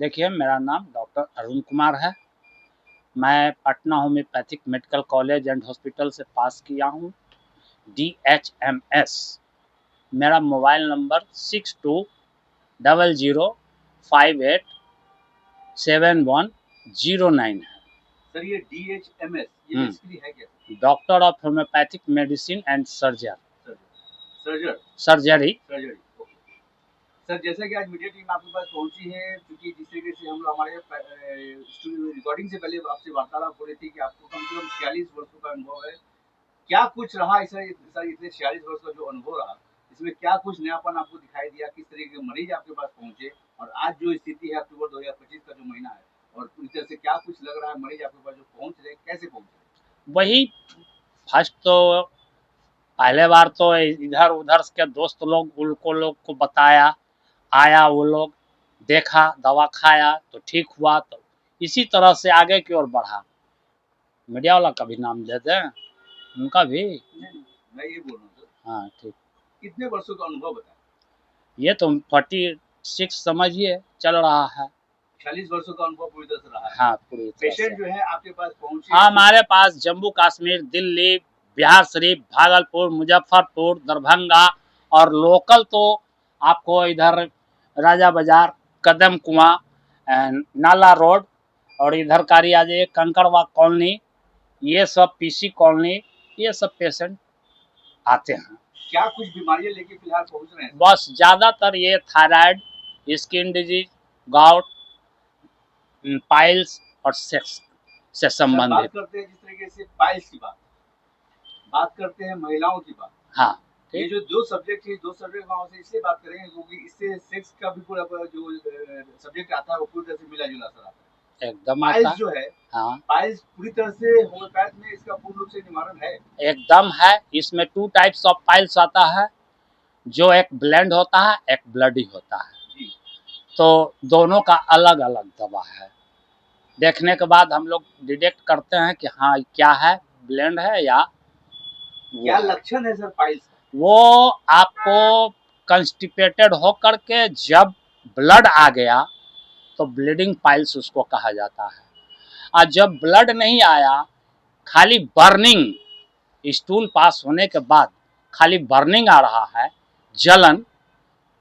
देखिए, मेरा नाम डॉक्टर अरुण कुमार है। मैं Patna homeopathic medical college and hospital से पास किया हूँ, DHMS। मेरा मोबाइल नंबर 6200587109 है। सर, ये DHMS ये बेसिकली है क्या? Doctor of homeopathic medicine and surgery. Surgery. Sir, जैसा कि आज मीडिया टीम आपके पास पहुंची है, क्योंकि जिस तरीके से हम लोग हमारे रिकॉर्डिंग से पहले आपसे वार्तालाप हो रही थी कि आपको कम से कम 46 वर्षों का अनुभव है। क्या कुछ रहा सर, इतने 46 वर्ष का जो अनुभव रहा, इसमें क्या कुछ नयापन आपको दिखाई दिया? किस तरीके के मरीज आपके पास पहुंचे और आज जो स्थिति है अक्टूबर 2025 का जो महीना है, और पूरी तरह से क्या कुछ लग रहा है मरीज आपके पास जो पहुंच रहे, कैसे पहुंच रहे? वही फर्स्ट तो पहले बार तो इधर उधर के दोस्त लोग को बताया, आया, वो लोग देखा, दवा खाया तो ठीक हुआ, तो इसी तरह से आगे की ओर बढ़ा। मीडिया वाला का भी नाम ले दें, उनका भी। मैं ये बोल रहा हूँ सर। हाँ, ठीक। कितने वर्षों का अनुभव बताएं? ये तो 46 समझिए चल रहा है। 40 वर्षों का अनुभव पूरी तरह से रहा है। हाँ, पूरी तरह से। पेशेंट जो है आपके पास पहुंचे? हमारे पास जम्मू कश्मीर, दिल्ली, बिहार शरीफ, भागलपुर, मुजफ्फरपुर, दरभंगा और लोकल तो आपको इधर राजा बाजार, कदम कुआं, नाला रोड और इधर कारी आ जाइए कंकड़बाग कॉलोनी, ये सब पीसी कॉलोनी, ये सब पेशेंट आते हैं। क्या कुछ बीमारियां लेके फिलहाल पहुंच रहे हैं? बस ज़्यादातर ये thyroid, skin disease, gout, piles और सेक्स से संबंधित। बात करते हैं जिस तरीके से पाइल्स की बात करते हैं, महिलाओं की बात। हाँ, ये जो दो सब्जेक्ट है, दो सब्जेक्ट हम से इसलिए बात करेंगे क्योंकि इससे सेक्स का भी पूरा जो सब्जेक्ट आता है वो पूरी तरह से मिला जुला सर आता है। एकदम पाइल्स जो है, हाँ, पाइल्स पूरी तरह से होम्योपैथ में इसका पूर्ण रूप से निवारण है? एकदम है। इसमें 2 टाइप्स ऑफ पाइल्स आता है, जो एक ब्लेंड होता है, एक ब्लडी होता है जी। तो दोनों का अलग अलग दवा है। देखने के बाद हम लोग डिटेक्ट करते हैं कि हाँ क्या है, ब्लेंड है या क्या लक्षण है सर पाइल्स? वो आपको कंस्टिपेटेड होकर के जब ब्लड आ गया तो ब्लीडिंग पाइल्स उसको कहा जाता है। और जब ब्लड नहीं आया, खाली बर्निंग, स्टूल पास होने के बाद खाली बर्निंग आ रहा है, जलन,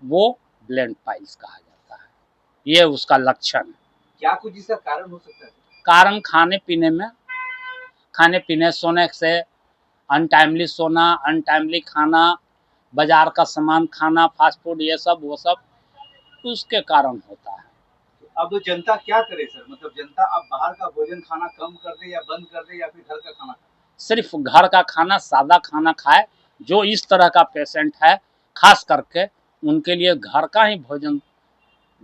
वो ब्लेंड पाइल्स कहा जाता है। ये उसका लक्षण है। क्या कुछ इसका कारण हो सकता है? कारण खाने पीने, सोने से, अनटाइमली सोना, अनटाइमली खाना, बाजार का सामान खाना, फास्ट फूड, ये सब वो सब उसके कारण होता है। अब जनता क्या करे सर? मतलब जनता अब बाहर का भोजन खाना कम कर दे या बंद कर दे, या फिर घर का खाना खाए? सिर्फ घर का खाना, सादा खाना खाए। जो इस तरह का पेशेंट है, खास करके उनके लिए घर का ही भोजन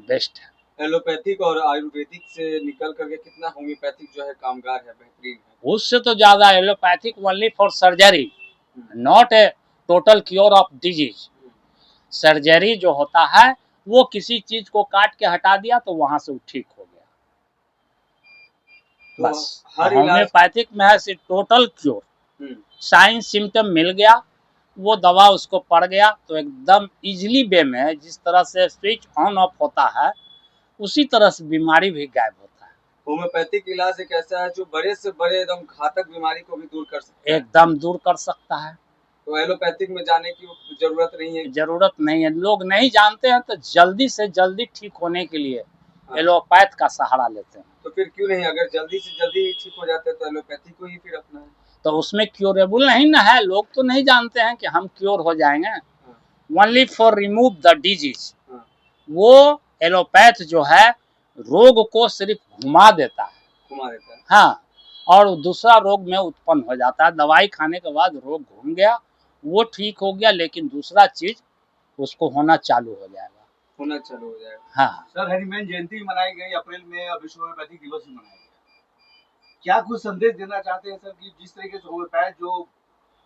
बेस्ट है। एलोपैथिक और आयुर्वेदिक से निकल करके कितना होम्योपैथिक जो है कामगार है, बेहतरीन है। उससे तो ज़्यादा allopathic only for surgery, not a total cure of disease. Surgery जो होता है वो किसी चीज को काट के हटा दिया तो वहां से वो ठीक हो गया, तो बस। होम्योपैथिक में है टोटल क्योर। साइन सिम्टम मिल गया, वो दवा उसको पड़ गया तो एकदम इजीली वे में है, जिस तरह से स्विच ऑन ऑफ होता है उसी तरह से बीमारी भी गायब होता है। होम्योपैथिक इलाज एक ऐसा है जो बड़े से बड़े एकदम घातक बीमारी को भी दूर कर सकता है। एकदम दूर कर सकता है। तो एलोपैथिक में जाने की जरूरत नहीं है? जरूरत नहीं है। लोग नहीं जानते हैं तो जल्दी से जल्दी ठीक होने के लिए एलोपैथ का सहारा लेते हैं। तो फिर क्यों नहीं, अगर जल्दी से जल्दी ठीक हो जाते हैं तो एलोपैथी को ही फिर अपना है। तो उसमें क्योरेबल नहीं ना है। लोग तो नहीं जानते हैं कि हम क्योर हो जाएंगे। Only for remove the disease. वो एलोपैथ जो है रोग को सिर्फ घुमा देता है। हाँ, और दूसरा रोग में उत्पन्न हो जाता है। दवाई खाने के बाद रोग घूम गया, वो ठीक हो गया, लेकिन दूसरा चीज उसको होना चालू हो जाएगा। हाँ सर, हनुमान जयंती मनाई गई अप्रैल में, विश्व होम्योपैथिक दिवस भी मनाया गया। क्या कुछ संदेश देना चाहते हैं सर कि जिस तरीके से होम्योपैथ जो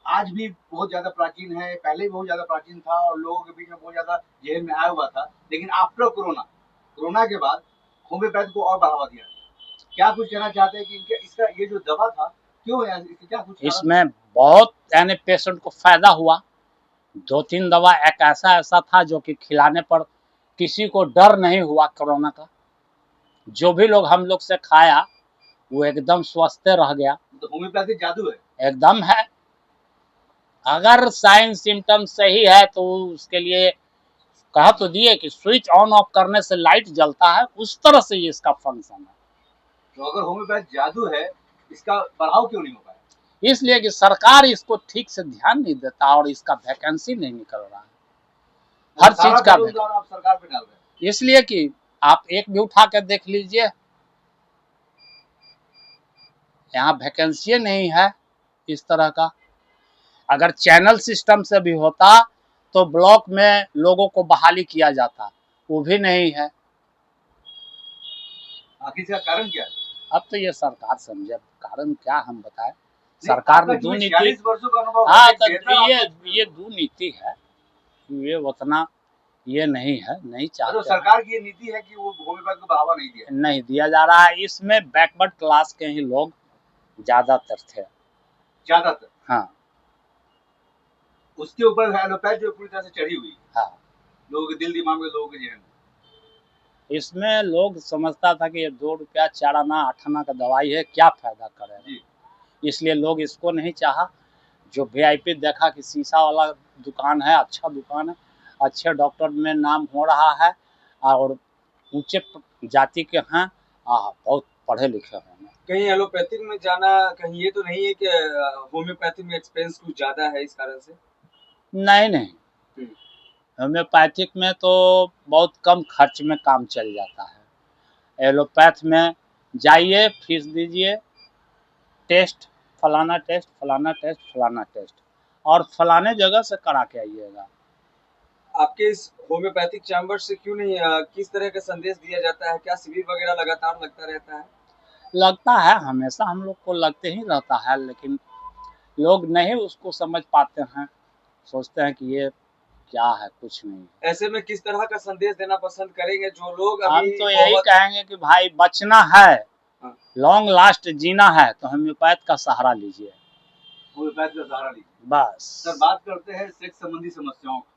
आज भी बहुत ज्यादा प्राचीन है, पहले भी बहुत ज्यादा प्राचीन था और लोगों के बीच में बहुत ज्यादा जेल में आया हुआ था, लेकिन आफ्टर कोरोना के बाद होम्योपैथ को और बढ़ावा दिया। क्या कुछ कहना चाहते हैं कि इसका ये जो दवा था क्यों है, क्या कुछ इसमें बहुत यानी पेशेंट को फायदा हुआ। 2-3 दवा एक ऐसा था जो कि खिलाने पर किसी को डर नहीं हुआ कोरोना का। जो भी लोग हम लोग से खाया वो एकदम स्वस्थ रह गया। तो होम्योपैथी जादू है। एकदम है। अगर साइन सिम्टम सही है तो उसके लिए कहा तो दिए कि स्विच ऑन ऑफ करने से लाइट जलता है, उस तरह से ये इसका फंक्शन है। तो अगर होम्योपैथी जादू है, इसका बढ़ाव क्यों नहीं हो पाया? इसलिए कि सरकार इसको ठीक से ध्यान नहीं देता और इसका वैकेंसी नहीं निकल रहा है। हर सारा चीज का दोष आप सरकार पे डाल रहे हैं। इसलिए कि आप एक भी उठा कर देख लीजिए, यहाँ वैकेंसी नहीं है इस तरह का। अगर चैनल सिस्टम से भी होता तो ब्लॉक में लोगों को बहाली किया जाता, वो भी नहीं है। आखिर इसका कारण क्या है? अब तो ये सरकार समझे कारण क्या हम बताएं। सरकार ने दो नीति, 46 वर्षों का अनुभव है, हाँ, तो बेहतर ये दो नीति है, ये उतना ये नहीं है, नहीं तो चाहते हैं। सरकार की ये नीति है कि वो होम्योपैथी को बढ़ावा नहीं दिया। नहीं दिया जा रहा है। इसमें बैकवर्ड क्लास के ही लोग ज्यादातर थे। ज्यादातर। हाँ, उसके ऊपर एलोपैथ जो पूरी तरह से चढ़ी हुई है। हाँ, लोगों के दिल दिमाग में, लोगों के जहन में। इसमें लोग समझता था कि ये 2 रुपया 4 आना 8 आना का दवाई है, क्या फायदा करेगा, जी। इसलिए लोग इसको नहीं चाहा। जो वीआईपी देखा कि शीशा वाला दुकान है, अच्छा दुकान है, अच्छे डॉक्टर में नाम हो रहा है और ऊंचे जाति के हैं, बहुत पढ़े लिखे हैं। कहीं एलोपैथिक में जाना कहीं ये तो नहीं है कि होम्योपैथिक में एक्सपेंस कुछ ज्यादा है इस कारण से? नहीं, होम्योपैथिक में तो बहुत कम खर्च में काम चल जाता है। एलोपैथ में जाइए, फीस दीजिए, टेस्ट फलाना टेस्ट फलाना टेस्ट फलाना टेस्ट, और फलाने जगह से करा के आइएगा। आपके इस होम्योपैथिक चैम्बर से क्यों नहीं किस तरह का संदेश दिया जाता है? क्या शिविर वगैरह लगातार लगता रहता है? लगता है, हमेशा हम लोग को लगते ही रहता है, लेकिन लोग नहीं उसको समझ पाते हैं, सोचते हैं कि ये क्या है, कुछ नहीं। ऐसे में किस तरह का संदेश देना पसंद करेंगे जो लोग हम अभी तो यही कहेंगे कि भाई बचना है, हाँ। लॉन्ग लास्ट जीना है तो होम्योपैथ का सहारा लीजिए, होम्योपैथ का सहारा लीजिए। बस। सर, बात करते हैं सेक्स संबंधी समस्याओं की।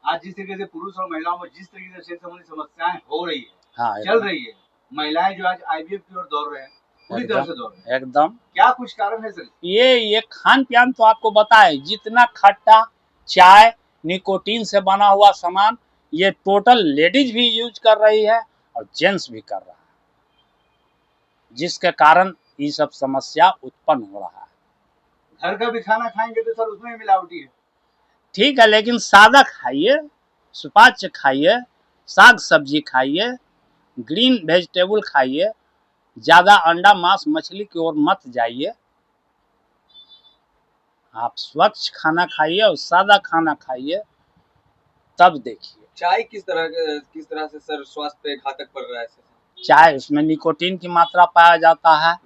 आज जिस तरीके से पुरुष और महिलाओं में जिस तरीके से सेक्स संबंधी समस्याएं हो रही है, हाँ, चल रही है, महिलाएं जो आज आईवीएफ की ओर दौड़ रहे हैं, पूरी तरह से दौड़ रहे हैं, एकदम। क्या कुछ कारण है सर? ये खान पान तो आपको बताए, जितना खट्टा चाय निकोटीन से बना हुआ सामान ये टोटल लेडीज भी यूज कर रही है और जेंट्स भी कर रहा है, जिसके कारण ये सब समस्या उत्पन्न हो रहा है। घर का भी खाना खाएंगे तो सर उसमें भी मिलावटी है। ठीक है, लेकिन सादा खाइए, सुपाच्य खाइए, साग सब्जी खाइए, ग्रीन वेजिटेबल खाइए, ज्यादा अंडा मांस मछली की ओर मत जाइए। आप स्वच्छ खाना खाइए और सादा खाना खाइए, तब देखिए। चाय किस तरह से सर स्वास्थ्य पे घातक पड़ रहा है? चाय, उसमें निकोटीन की मात्रा पाया जाता है,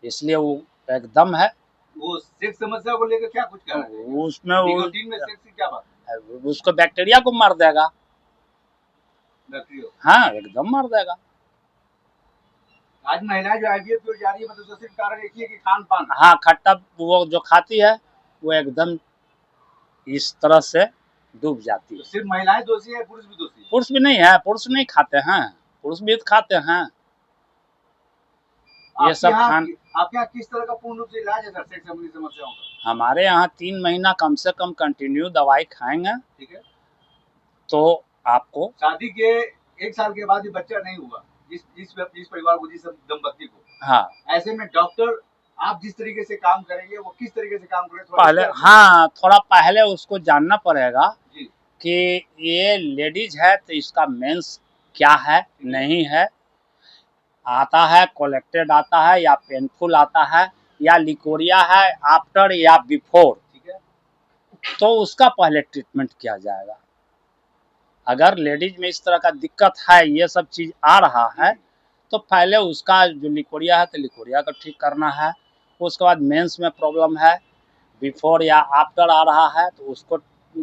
इसलिए वो एकदम है। वो सेक्स समस्या को लेकर क्या कुछ कह रहे हैं? उसमें निकोटीन में सेक्स की क्या बात है? उसको बैक्टीरिया को मार देगा। बैक्टीरिया? हाँ, एकदम मार देगा। आज महिलाएं जो आईवीएफ की ओर जा रही है, मतलब उसका सिर्फ कारण एक ही है कि खान पान। हाँ, खट्टा वो जो खाती है वो एकदम इस तरह से डूब जाती है। तो सिर्फ महिलाएं दोषी है, पुरुष भी दोषी है? पुरुष भी नहीं है, पुरुष नहीं खाते हैं, पुरुष भी खाते हैं ये सब खान। आपके यहाँ किस तरह का पूर्ण रूप से इलाज है सर सेक्स संबंधी समस्याओं का? हमारे यहाँ 3 महीना कम से कम कंटिन्यू दवाई खाएंगे, ठीक है, तो आपको शादी के 1 साल के बाद भी बच्चा नहीं हुआ, जिस परिवार को, जिस दंपति को, हाँ, ऐसे में डॉक्टर आप जिस तरीके से काम करेंगे वो किस तरीके से काम करेंगे? पहले, हाँ, थोड़ा पहले उसको जानना पड़ेगा जी, कि ये लेडीज है तो इसका मेंस क्या है, नहीं है, आता है कोलेक्टेड आता है या पेनफुल आता है या लिकोरिया है आफ्टर या बिफोर, ठीक है, तो उसका पहले ट्रीटमेंट किया जाएगा। अगर लेडीज में इस तरह का दिक्कत है, ये सब चीज आ रहा है, तो पहले उसका जो लिकोरिया है तो लिकोरिया का ठीक करना है, उसके बाद मेंस में प्रॉब्लम है, बिफोर या आफ्टर आ रहा है तो उसको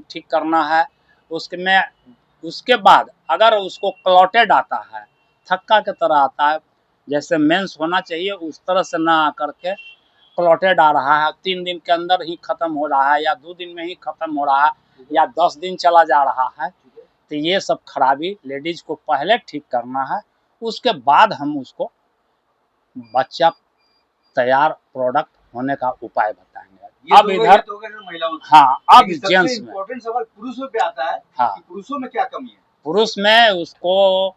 ठीक करना है। उसके बाद अगर उसको क्लॉटेड आता है, थक्का की तरह आता है, जैसे मेंस होना चाहिए उस तरह से ना आकर के क्लॉटेड आ रहा है, 3 दिन के अंदर ही खत्म हो रहा है या 2 दिन में ही खत्म हो रहा है या 10 दिन चला जा रहा है, तो ये सब खराबी लेडीज को पहले ठीक करना है, उसके बाद हम उसको बच्चा तैयार प्रोडक्ट होने का उपाय बताएंगे। अब इधर तो अगर महिलाओं का। हाँ, अब लेकिन जेंट्स सबसे में इम्पोर्टेंट सवाल पुरुषों पे आता है हाँ, कि पुरुषों में क्या कमी है। पुरुष में उसको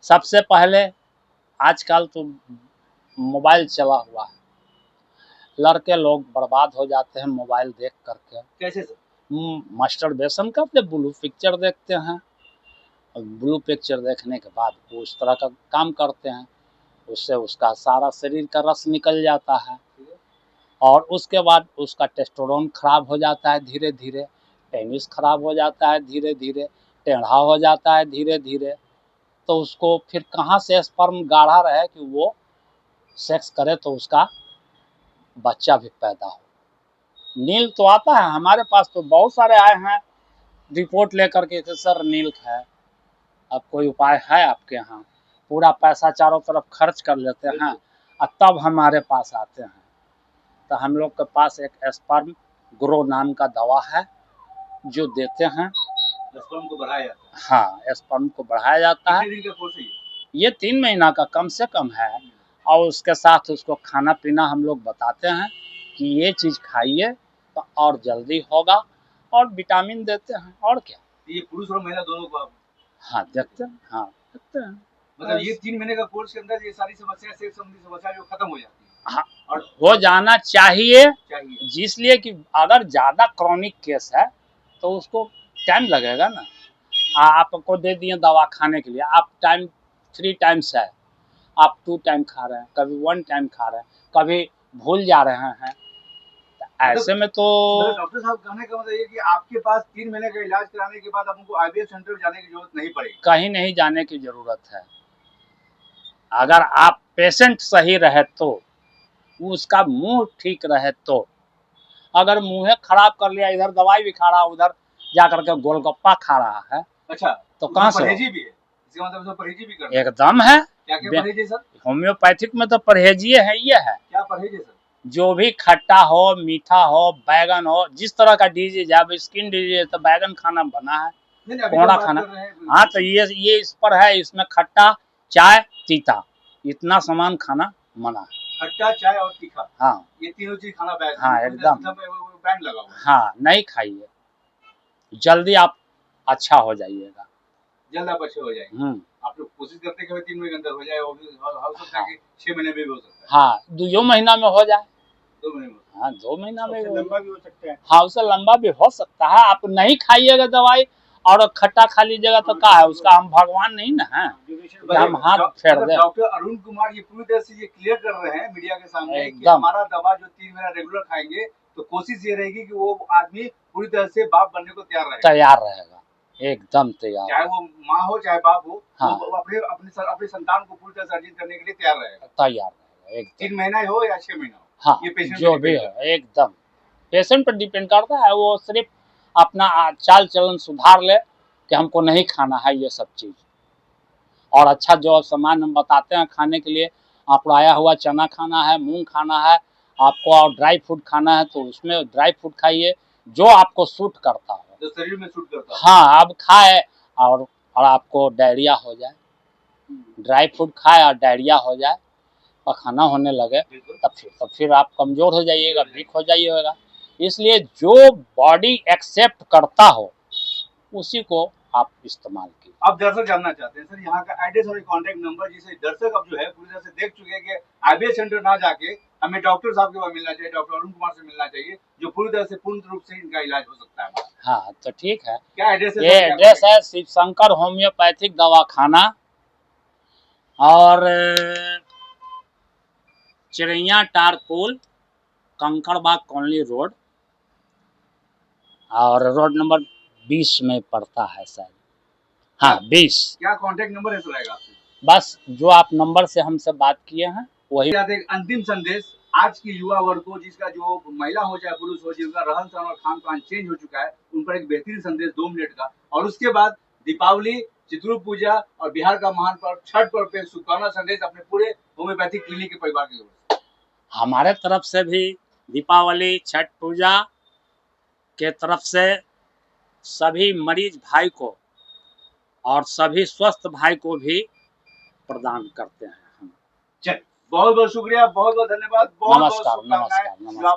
सबसे पहले आजकल तो मोबाइल चला हुआ है, लड़के लोग बर्बाद हो जाते हैं मोबाइल देख करके। कैसे सर? मास्टरबेशन करते, ब्लू पिक्चर देखते हैं, और ब्लू पिक्चर देखने के बाद वो उस तरह का काम करते हैं, उससे उसका सारा शरीर का रस निकल जाता है और उसके बाद उसका टेस्टोस्टेरोन खराब हो जाता है धीरे धीरे, पेनिस खराब हो जाता है धीरे धीरे, टेढ़ा हो जाता है धीरे धीरे। तो उसको फिर कहाँ से स्पर्म गाढ़ा रहे कि वो सेक्स करे तो उसका बच्चा भी पैदा हो। नील तो आता है हमारे पास, तो बहुत सारे आए हैं रिपोर्ट लेकर के कि सर नील है, अब कोई उपाय है आपके यहाँ? पूरा पैसा चारों तरफ खर्च कर लेते हैं और तब हमारे पास आते हैं। तो हम लोग के पास एक स्पर्म ग्रो नाम का दवा है जो देते हैं। स्पर्म को बढ़ाया जाता है। हाँ, स्पर्म को बढ़ाया जाता है। कितने दिन का कोर्स है ये 3 महीना का कम से कम है और उसके साथ उसको खाना पीना हम लोग बताते हैं कि ये चीज़ खाइए तो और जल्दी होगा, और विटामिन देते हैं और क्या। ये पुरुष और महिला दोनों को आप हाँ देखते हैं, हाँ देखते हैं। मतलब ये 3 महीने का कोर्स के अंदर ये सारी समस्या सेक्स संबंधी समस्या जो खत्म हो जाती है। हाँ, और हो जाना चाहिए, चाहिए जिसलिए कि अगर ज़्यादा क्रॉनिक केस है तो उसको टाइम लगेगा ना। आपको दे दिए दवा खाने के लिए, आप टाइम 3 टाइम्स है, आप 2 टाइम खा रहे हैं, कभी 1 टाइम खा रहे हैं, कभी भूल जा रहे हैं, ऐसे में तो डॉक्टर साहब कहने का मतलब ये कि आपके पास 3 महीने का इलाज कराने के बाद आपको आईवीएफ सेंटर जाने की जरूरत नहीं पड़ेगी। कहीं नहीं जाने की जरूरत है। अगर आप पेशेंट सही रहे तो, उसका मुंह ठीक रहे तो। अगर मुंह खराब कर लिया, इधर दवाई भी खा रहा, उधर जा करके गोलगप्पा खा रहा है, अच्छा, तो कहाँ से परहेजी भी है? इसका मतलब सब परहेजी भी करना है। एकदम है। क्या क्या परहेज है सर? होम्योपैथिक में तो परहेजी है, ये है क्या परहेज है सर? जो भी खट्टा हो, मीठा हो, बैगन हो, जिस तरह का डिजीज है, अब स्किन डिजीज है तो बैगन खाना बना है, नहीं, अभी कोहड़ा तो बात खाना। कर रहे हैं। हाँ, तो ये इस पर है, इसमें खट्टा, चाय, तीता, इतना सामान खाना मना है। खट्टा, चाय और तीखा, हाँ ये तीनों चीज खाना बैन। हाँ, एकदम बैन लगा हुआ है। हाँ, नहीं खाइए, जल्दी आप अच्छा हो जाइएगा। जल्द आप अच्छे हो जाएंगे। आप लोग कोशिश करते हैं कि 3 महीने के अंदर हो जाए, और हो सकता है कि 6 महीने में भी हो सकता है। हाँ, 2 महीना में हो जाए। 2 महीने में? हाँ, 2 महीना में लंबा भी हो सकता है। हाँ, उससे लंबा भी हो सकता है। आप नहीं खाइएगा दवाई और खट्टा खा लीजिएगा तो क्या है, उसका हम भगवान नहीं ना है कि हम हाथ फेर दें। डॉक्टर अरुण कुमार ये पूरी तरह से ये क्लियर कर रहे हैं मीडिया के सामने कि एकदम। हमारा दवा जो 3 महीना रेगुलर खाएंगे तो कोशिश ये रहेगी कि वो आदमी पूरी तरह से बाप बनने को तैयार रहेगा, एकदम तैयार, चाहे वो माँ हो चाहे बाप हो। हाँ। वो अपने संतान को पूरी तरह से अर्जित करने के लिए तैयार रहेगा, तैयार रहेगा एकदम। 3 महीना हो या 6 महीना हो। हाँ, ये पेशेंट जो भी है एकदम पेशेंट पर डिपेंड करता है। वो सिर्फ अपना चाल चलन सुधार ले कि हमको नहीं खाना है ये सब चीज़, और अच्छा जो सामान हम बताते हैं खाने के लिए, आपको आया हुआ चना खाना है, मूंग खाना है आपको, और ड्राई फ्रूट खाना है तो उसमें ड्राई फ्रूट खाइए जो आपको सूट करता हो, जो शरीर में सूट करता है। हाँ, अब खाए और आपको डायरिया हो जाए, ड्राई फ्रूट खाए और डायरिया हो जाए, पखाना होने लगे, तब फिर आप कमज़ोर हो जाइएगा, वीक हो जाइएगा। इसलिए जो बॉडी एक्सेप्ट करता हो उसी को आप इस्तेमाल कीजिए। अब दर्शक जानना चाहते हैं सर यहाँ का एड्रेस और कॉन्टैक्ट नंबर, जिसे दर्शक अब जो है पूरी तरह से देख चुके हैं कि आईवीएफ सेंटर ना जाके हमें डॉक्टर साहब के पास मिलना चाहिए, डॉक्टर अरुण कुमार से मिलना चाहिए, जो पूरी तरह से पूर्ण रूप से इनका इलाज हो सकता है। हाँ, तो ठीक है। क्या एड्रेस है? ये एड्रेस है शिव शंकर होम्योपैथिक दवाखाना, और चिड़ैया टार पुल, कंकड़बाग कॉलोनी रोड, और रोड नंबर 20 में पड़ता है शायद, हाँ 20। क्या कॉन्टैक्ट नंबर है सर आपसे? बस जो आप नंबर से हमसे बात किए हैं वही। एक अंतिम संदेश आज के युवा वर्ग को, जिसका जो महिला हो चाहे पुरुष हो, जिनका रहन सहन और खान पान चेंज हो चुका है, उन पर एक बेहतरीन संदेश 2 मिनट का, और उसके बाद दीपावली, चित्रु पूजा और बिहार का महान पर्व छठ पर्व पे शुभकामना संदेश अपने पूरे होम्योपैथिक क्लिनिक के परिवार की ओर से। हमारे तरफ से भी दीपावली, छठ पूजा के तरफ से सभी मरीज भाई को और सभी स्वस्थ भाई को भी प्रदान करते हैं हम। चल बहुत बहुत शुक्रिया, बहुत बहुत धन्यवाद, बहुत बहुत नमस्कार शुभकामनाएं। नमस्कार नमस्कार।